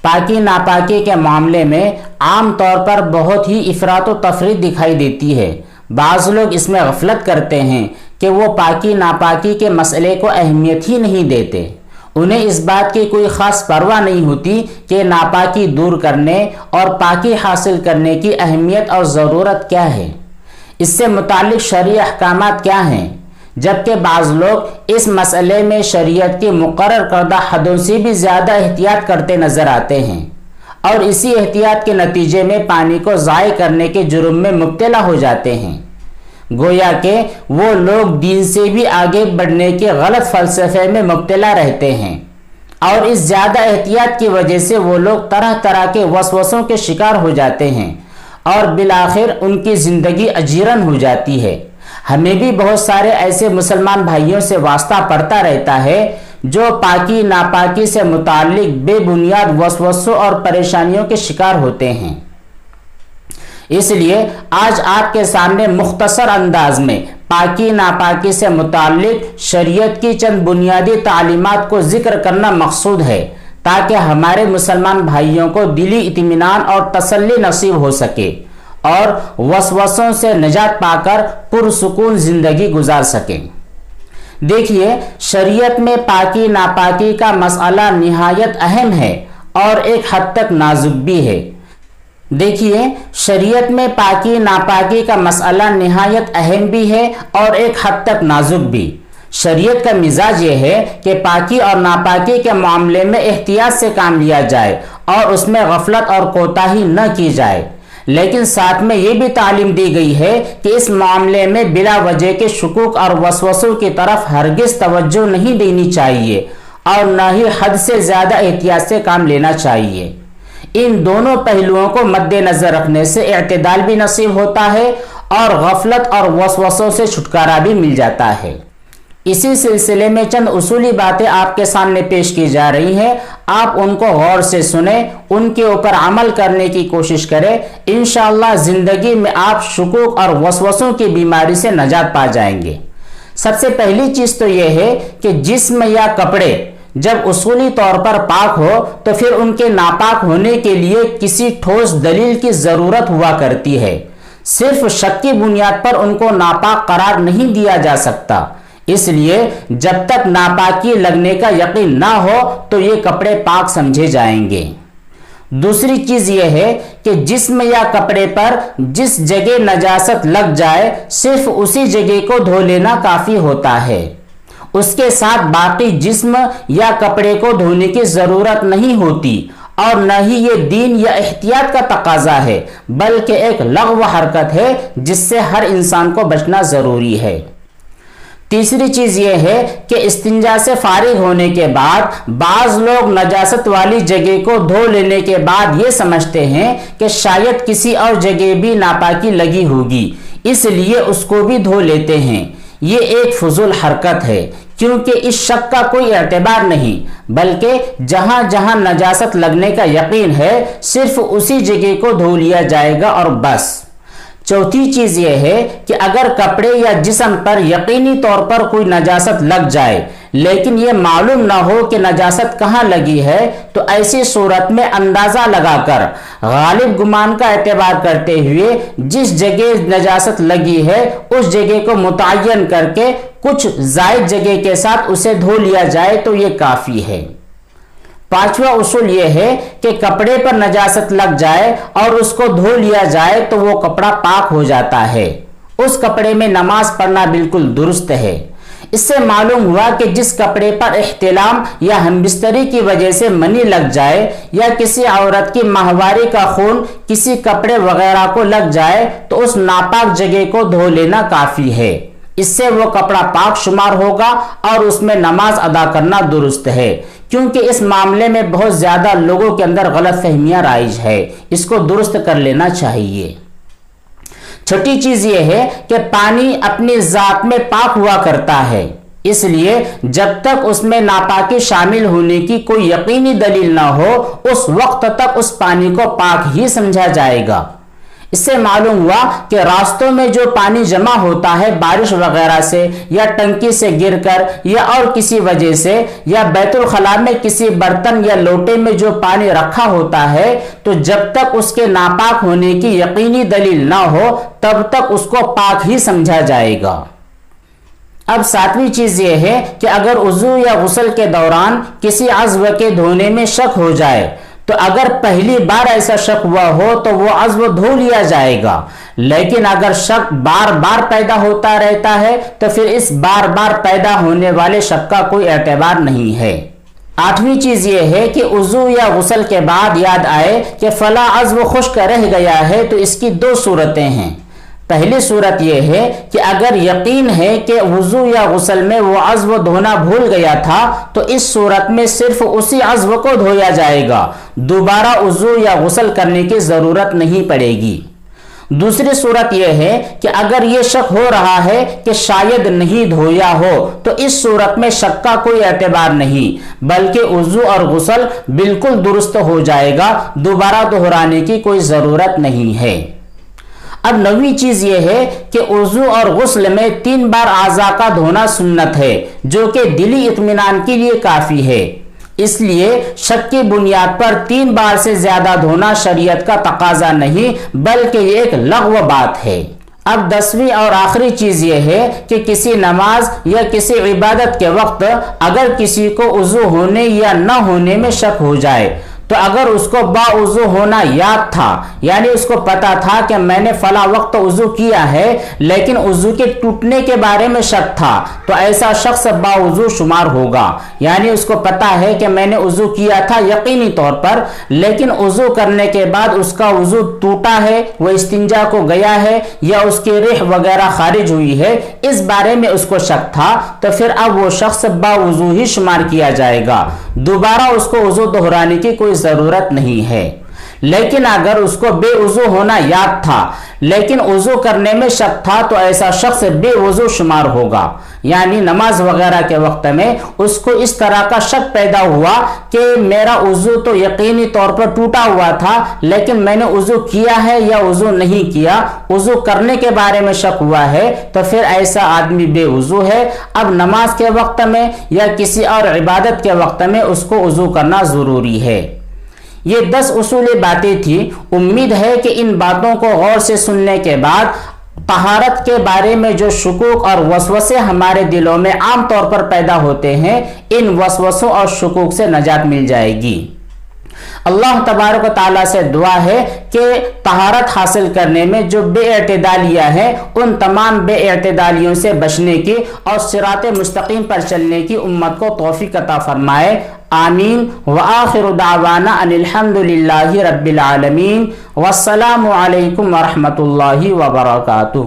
پاکی ناپاکی کے معاملے میں عام طور پر بہت ہی افراط و تفریط دکھائی دیتی ہے۔ بعض لوگ اس میں غفلت کرتے ہیں کہ وہ پاکی ناپاکی کے مسئلے کو اہمیت ہی نہیں دیتے۔ انہیں اس بات کی کوئی خاص پرواہ نہیں ہوتی کہ ناپاکی دور کرنے اور پاکی حاصل کرنے کی اہمیت اور ضرورت کیا ہے، اس سے متعلق شرعی احکامات کیا ہیں، جبکہ بعض لوگ اس مسئلے میں شریعت کی مقرر کردہ حدوں سے بھی زیادہ احتیاط کرتے نظر آتے ہیں اور اسی احتیاط کے نتیجے میں پانی کو ضائع کرنے کے جرم میں مبتلا ہو جاتے ہیں۔ گویا کہ وہ لوگ دین سے بھی آگے بڑھنے کے غلط فلسفے میں مبتلا رہتے ہیں، اور اس زیادہ احتیاط کی وجہ سے وہ لوگ طرح طرح کے وسوسوں کے شکار ہو جاتے ہیں اور بالآخر ان کی زندگی اجیرن ہو جاتی ہے۔ ہمیں بھی بہت سارے ایسے مسلمان بھائیوں سے واسطہ پڑتا رہتا ہے جو پاکی ناپاکی سے متعلق بے بنیاد وسوسوں اور پریشانیوں کے شکار ہوتے ہیں۔ اس لیے آج آپ کے سامنے مختصر انداز میں پاکی ناپاکی سے متعلق شریعت کی چند بنیادی تعلیمات کو ذکر کرنا مقصود ہے، تاکہ ہمارے مسلمان بھائیوں کو دلی اطمینان اور تسلی نصیب ہو سکے اور وسوسوں سے نجات پا کر پرسکون زندگی گزار سکیں۔ دیکھیے، شریعت میں پاکی ناپاکی کا مسئلہ نہایت اہم ہے اور ایک حد تک نازک بھی ہے۔ دیکھیے، شریعت میں پاکی ناپاکی کا مسئلہ نہایت اہم بھی ہے اور ایک حد تک نازک بھی۔ شریعت کا مزاج یہ ہے کہ پاکی اور ناپاکی کے معاملے میں احتیاط سے کام لیا جائے اور اس میں غفلت اور کوتاہی نہ کی جائے، لیکن ساتھ میں یہ بھی تعلیم دی گئی ہے کہ اس معاملے میں بلا وجہ کے شکوک اور وسوسوں کی طرف ہرگز توجہ نہیں دینی چاہیے اور نہ ہی حد سے زیادہ احتیاط سے کام لینا چاہیے۔ ان دونوں پہلوؤں کو مد نظر رکھنے سے اعتدال بھی نصیب ہوتا ہے اور غفلت اور وسوسوں سے چھٹکارا بھی مل جاتا ہے۔ اسی سلسلے میں چند اصولی باتیں آپ کے سامنے پیش کی جا رہی ہیں، آپ ان کو غور سے سنیں، ان کے اوپر عمل کرنے کی کوشش کریں، انشاءاللہ زندگی میں آپ شکوک اور وسوسوں کی بیماری سے نجات پا جائیں گے۔ سب سے پہلی چیز تو یہ ہے کہ جسم یا کپڑے جب اصولی طور پر پاک ہو تو پھر ان کے ناپاک ہونے کے لیے کسی ٹھوس دلیل کی ضرورت ہوا کرتی ہے۔ صرف شک کی بنیاد پر ان کو ناپاک قرار نہیں دیا جا سکتا، اس لیے جب تک ناپاکی لگنے کا یقین نہ ہو تو یہ کپڑے پاک سمجھے جائیں گے۔ دوسری چیز یہ ہے کہ جسم یا کپڑے پر جس جگہ نجاست لگ جائے صرف اسی جگہ کو دھو لینا کافی ہوتا ہے، اس کے ساتھ باقی جسم یا کپڑے کو دھونے کی ضرورت نہیں ہوتی، اور نہ ہی یہ دین یا احتیاط کا تقاضا ہے، بلکہ ایک لغو حرکت ہے جس سے ہر انسان کو بچنا ضروری ہے۔ تیسری چیز یہ ہے کہ استنجا سے فارغ ہونے کے بعد بعض لوگ نجاست والی جگہ کو دھو لینے کے بعد یہ سمجھتے ہیں کہ شاید کسی اور جگہ بھی ناپاکی لگی ہوگی، اس لیے اس کو بھی دھو لیتے ہیں۔ یہ ایک فضول حرکت ہے، کیونکہ اس شک کا کوئی اعتبار نہیں، بلکہ جہاں جہاں نجاست لگنے کا یقین ہے صرف اسی جگہ کو دھو لیا جائے گا اور بس۔ چوتھی چیز یہ ہے کہ اگر کپڑے یا جسم پر یقینی طور پر کوئی نجاست لگ جائے لیکن یہ معلوم نہ ہو کہ نجاست کہاں لگی ہے تو ایسی صورت میں اندازہ لگا کر غالب گمان کا اعتبار کرتے ہوئے جس جگہ نجاست لگی ہے اس جگہ کو متعین کر کے کچھ زائد جگہ کے ساتھ اسے دھو لیا جائے تو یہ کافی ہے۔ پانچواں اصول یہ ہے کہ کپڑے پر نجاست لگ جائے اور اس کو دھو لیا جائے تو وہ کپڑا پاک ہو جاتا ہے، اس کپڑے میں نماز پڑھنا بالکل درست ہے۔ اس سے معلوم ہوا کہ جس کپڑے پر احتلام یا ہمبستری کی وجہ سے منی لگ جائے یا کسی عورت کی ماہواری کا خون کسی کپڑے وغیرہ کو لگ جائے تو اس ناپاک جگہ کو دھو لینا کافی ہے، اس سے وہ کپڑا پاک شمار ہوگا اور اس میں نماز ادا کرنا درست ہے، کیونکہ اس معاملے میں بہت زیادہ لوگوں کے اندر غلط فہمیاں رائج ہے، اس کو درست کر لینا چاہیے۔ چھٹی چیز یہ ہے کہ پانی اپنی ذات میں پاک ہوا کرتا ہے، اس لیے جب تک اس میں ناپاکی شامل ہونے کی کوئی یقینی دلیل نہ ہو اس وقت تک اس پانی کو پاک ہی سمجھا جائے گا۔ اس سے معلوم ہوا کہ راستوں میں جو پانی جمع ہوتا ہے بارش وغیرہ سے یا ٹنکی سے گر کر یا اور کسی وجہ سے یا بیت الخلاء میں کسی برتن یا لوٹے میں جو پانی رکھا ہوتا ہے تو جب تک اس کے ناپاک ہونے کی یقینی دلیل نہ ہو تب تک اس کو پاک ہی سمجھا جائے گا۔ اب ساتویں چیز یہ ہے کہ اگر وضو یا غسل کے دوران کسی عضو کے دھونے میں شک ہو جائے تو اگر پہلی بار ایسا شک ہوا ہو تو وہ عضو دھو لیا جائے گا، لیکن اگر شک بار بار پیدا ہوتا رہتا ہے تو پھر اس بار بار پیدا ہونے والے شک کا کوئی اعتبار نہیں ہے۔ آٹھویں چیز یہ ہے کہ وضو یا غسل کے بعد یاد آئے کہ فلاں عضو خشک رہ گیا ہے تو اس کی دو صورتیں ہیں۔ پہلی صورت یہ ہے کہ اگر یقین ہے کہ وضو یا غسل میں وہ عضو دھونا بھول گیا تھا تو اس صورت میں صرف اسی عضو کو دھویا جائے گا، دوبارہ وضو یا غسل کرنے کی ضرورت نہیں پڑے گی۔ دوسری صورت یہ ہے کہ اگر یہ شک ہو رہا ہے کہ شاید نہیں دھویا ہو تو اس صورت میں شک کا کوئی اعتبار نہیں، بلکہ وضو اور غسل بالکل درست ہو جائے گا، دوبارہ دہرانے کی کوئی ضرورت نہیں ہے۔ اب نویں چیز یہ ہے کہ وضو اور غسل میں 3 بار اعضاء کا دھونا سنت ہے، جو کہ دلی اطمینان کے لیے کافی ہے۔ اس لیے شک کی بنیاد پر 3 بار سے زیادہ دھونا شریعت کا تقاضا نہیں بلکہ یہ ایک لغو بات ہے۔ اب 10ویں اور آخری چیز یہ ہے کہ کسی نماز یا کسی عبادت کے وقت اگر کسی کو وضو ہونے یا نہ ہونے میں شک ہو جائے تو اگر اس کو با وضو ہونا یاد تھا، یعنی اس کو پتا تھا کہ میں نے فلاں وقت وضو کیا ہے لیکن وضو کے ٹوٹنے کے بارے میں شک تھا، تو ایسا شخص با وضو شمار ہوگا، یعنی اس کو پتا ہے کہ میں نے وضو کیا تھا یقینی طور پر، لیکن وضو کرنے کے بعد اس کا وضو ٹوٹا ہے، وہ استنجا کو گیا ہے یا اس کی ریح وغیرہ خارج ہوئی ہے، اس بارے میں اس کو شک تھا، تو پھر اب وہ شخص با وضو ہی شمار کیا جائے گا، دوبارہ اس کو وضو دہرانے کی کوئی ضرورت نہیں ہے۔ لیکن اگر اس کو بے وضو ہونا یاد تھا لیکن وضو کرنے میں شک تھا تو ایسا شخص بے وضو شمار ہوگا، یعنی نماز وغیرہ کے وقت میں اس کو اس طرح کا شک پیدا ہوا کہ میرا وضو تو یقینی طور پر ٹوٹا ہوا تھا لیکن میں نے وضو کیا ہے یا وضو نہیں کیا، وضو کرنے کے بارے میں شک ہوا ہے، تو پھر ایسا آدمی بے وضو ہے۔ اب نماز کے وقت میں یا کسی اور عبادت کے وقت میں اس کو وضو کرنا ضروری ہے۔ یہ 10 اصولی باتیں تھیں۔ امید ہے کہ ان باتوں کو غور سے سننے کے بعد طہارت کے بارے میں جو شکوک اور وسوسے ہمارے دلوں میں عام طور پر پیدا ہوتے ہیں، ان وسوسوں اور شکوک سے نجات مل جائے گی۔ اللہ تبارک و تعالیٰ سے دعا ہے کہ طہارت حاصل کرنے میں جو بے اعتدالیاں ہیں ان تمام بے اعتدالیوں سے بچنے کی اور صراط مستقیم پر چلنے کی امت کو توفیق عطا فرمائے، آمین۔ وآخر دعوانا ان الحمد للہ رب العالمین، والسلام علیکم ورحمۃ اللہ وبرکاتہ۔